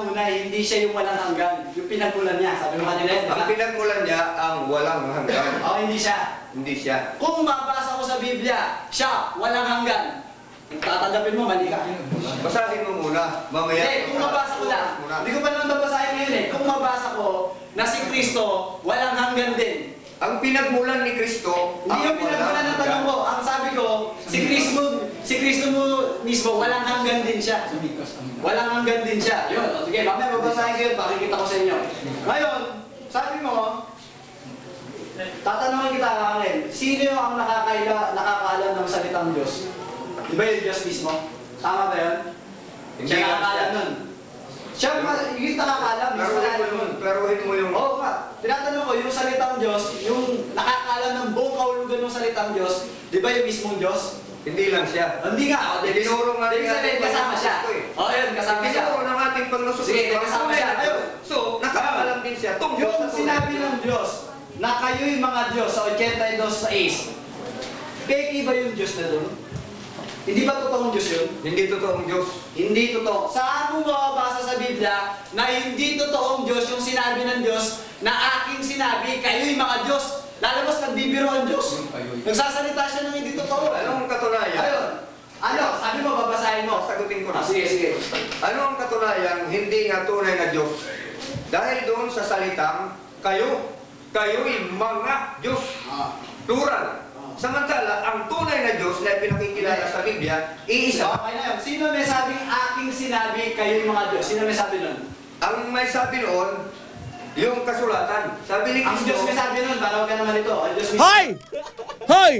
una, hindi siya yung walang hanggan. Yung pinagmulan niya, sabi mo kanina yun. Ang pinagmulan niya ang walang hanggan. Oo, hindi siya. Hindi siya. Kung mabasa ko sa Biblia, siya, walang hanggan. Tatadapin mo, mali ka. Basahin mo muna. Mamaya. Hindi, kung mabasa ko lang. Hindi ko pa naman babasahin ngayon eh. Kung mabasa ko na si Kristo, walang hanggan din. Ang pinagmulan ni Kristo, Hindi yung pinagmulan ng tanong ko. Ang sabi ko, si Kristo mo mismo, walang hanggan din siya. Walang hanggan din siya. Yun. Sige, mamaya babasahin ko yun. Pakikita ko sa inyo. Ngayon, sabi mo, tatanungin kita akin, sino ang nakakaalam ng salitang Diyos? Di ba yung Diyos mismo? Tama ba yun? Hindi Siya lang nakakaalam siya. nun. Siya yung nakakaalam. Pero mo yung... Oo nga. Tinatanong ko, yung salitang Diyos, yung nakakaalam ng buong kahulugan ng salitang Diyos, di ba yung mismong Diyos? Hindi lang siya. Hindi nga. Tinuro nga Ibig sabihin, kasama siya. Oo, yun, kasama siya. Tinuro ng ating Panginoon. Sige, kasama siya. Ayun. So, nakakaalam din siya. Yung sinabi ng Diyos, na kayo'y mga Diyos sa 82 sa is, peki ba yung Diyos na doon? Hindi ba totoong Diyos yun? Hindi totoong Diyos. Hindi totoo. Saan mo mababasa sa Biblia na hindi totoong Diyos yung sinabi ng Diyos na aking sinabi, kayo'y mga Diyos? Lalabas, nagbibiro ang Diyos. Nagsasalita siya ng hindi totoo. Anong katunayan? Ayun. Ano? Sabi mo, babasahin mo. Sagutin ko na. Sige, sige. Ano ang katunayan hindi nga tunay na Diyos? Dahil doon sa salitang, kayo'y mga Diyos. Plural. Samantala, ang tunay na Diyos na pinakikilala sa Biblia, iisa. Okay na yun. Sino may sabing aking sinabi, kayo'y mga Diyos? Sino may sabi nun? Ang may sabi noon, yung kasulatan. Sabi ni Ang Kristo, Diyos may sabi nun, parang ka naman ito. Ang Diyos may Hoy! Hoy!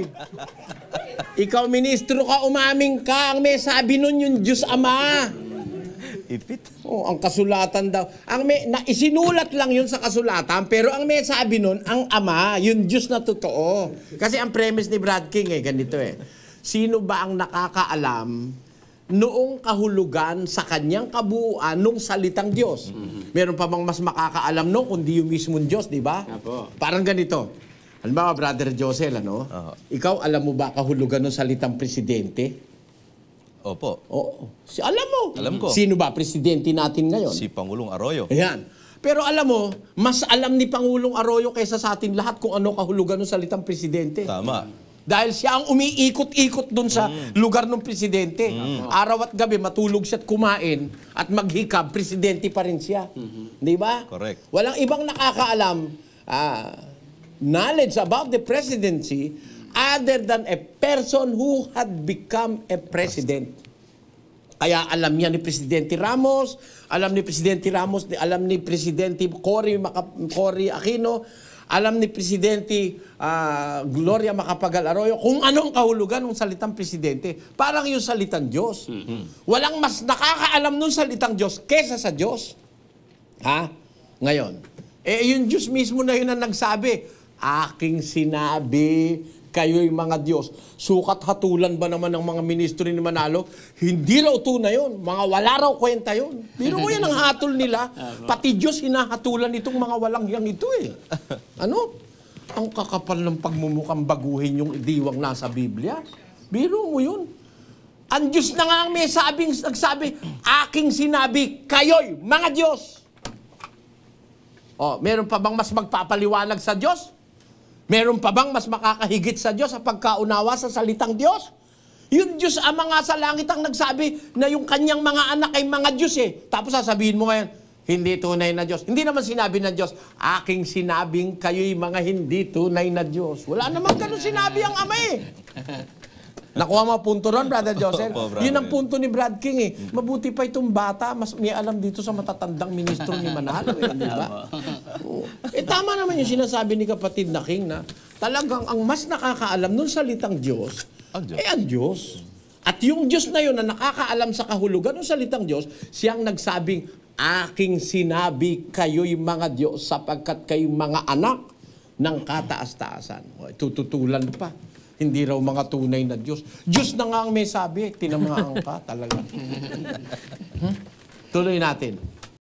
Ikaw, ministro ka, umaming ka. Ang may sabi nun yung Diyos Ama. Ipit. Oh, ang kasulatan daw. Isinulat lang yun sa kasulatan, pero ang may sabi nun, ang Ama, yung Diyos na totoo. Kasi ang premise ni Brad King ganito Sino ba ang nakakaalam noong kahulugan sa kanyang kabuuan nung salitang Diyos? Meron pa bang mas makakaalam nung kundi yung mismong Diyos, di ba? Parang ganito. Halimbawa, Brother Josel, ikaw alam mo ba kahulugan ng salitang presidente? Opo. Oo. Alam mo. Alam ko. Sino ba presidente natin ngayon? Si Pangulong Arroyo. Ayan. Pero alam mo, mas alam ni Pangulong Arroyo kaysa sa atin lahat kung ano kahulugan ng salitang presidente. Tama. Dahil siya ang umiikot-ikot dun sa lugar ng presidente. Araw at gabi, matulog siya at kumain at maghikab, presidente pa rin siya. Di ba? Correct. Walang ibang nakakaalam knowledge about the presidency other than a person who had become a president. Kaya alam niya ni Presidente Ramos, alam ni Presidente Cory Aquino, alam ni Presidente Gloria Macapagal Arroyo kung anong kahulugan ng salitang presidente. Parang yung salitang Diyos. Walang mas nakakaalam ng salitang Diyos kesa sa Diyos. Ha? Ngayon, yung Diyos mismo na yun ang nagsabi, aking sinabi, kayo'y mga Diyos. Sukat hatulan ba naman ng mga ministro ni Manalo? Hindi raw tunay yun. Mga wala raw kwenta yun. Biro mo yan ang hatol nila. Pati Diyos hinahatulan itong mga walang yang ito Ano? Ang kakapal ng pagmumukhang baguhin yung diwang nasa Biblia. Biro mo yun. Ang Diyos na nga ang may nagsabi, aking sinabi, kayo'y mga Diyos. Meron pa bang mas magpapaliwanag sa Diyos? Meron pa bang mas makakahigit sa Diyos sa pagkaunawa sa salitang Diyos? Yung Diyos Ama nga sa langit ang nagsabi na yung kanyang mga anak ay mga Diyos Tapos sasabihin mo ngayon, hindi tunay na Diyos. Hindi naman sinabi ng Diyos, aking sinabing kayo'y mga hindi tunay na Diyos. Wala naman ganun sinabi ang Ama Nakuha mo punto ron, Brother Joseph? Yun ang punto ni Brad King Mabuti pa itong bata, mas may alam dito sa matatandang ministro ni Manalo di ba? Tama naman yung sinasabi ni kapatid na King na talagang ang mas nakakaalam nun salitang Diyos, ang Diyos. At yung Diyos na yun na nakakaalam sa kahulugan ng salitang Diyos, siyang nagsabing, aking sinabi kayo'y mga Diyos sapagkat kayo'y mga anak ng kataas-taasan. Tututulan pa. Hindi raw mga tunay na Diyos. Diyos na nga ang may sabi, tinamahan ka talaga. Tuloy natin.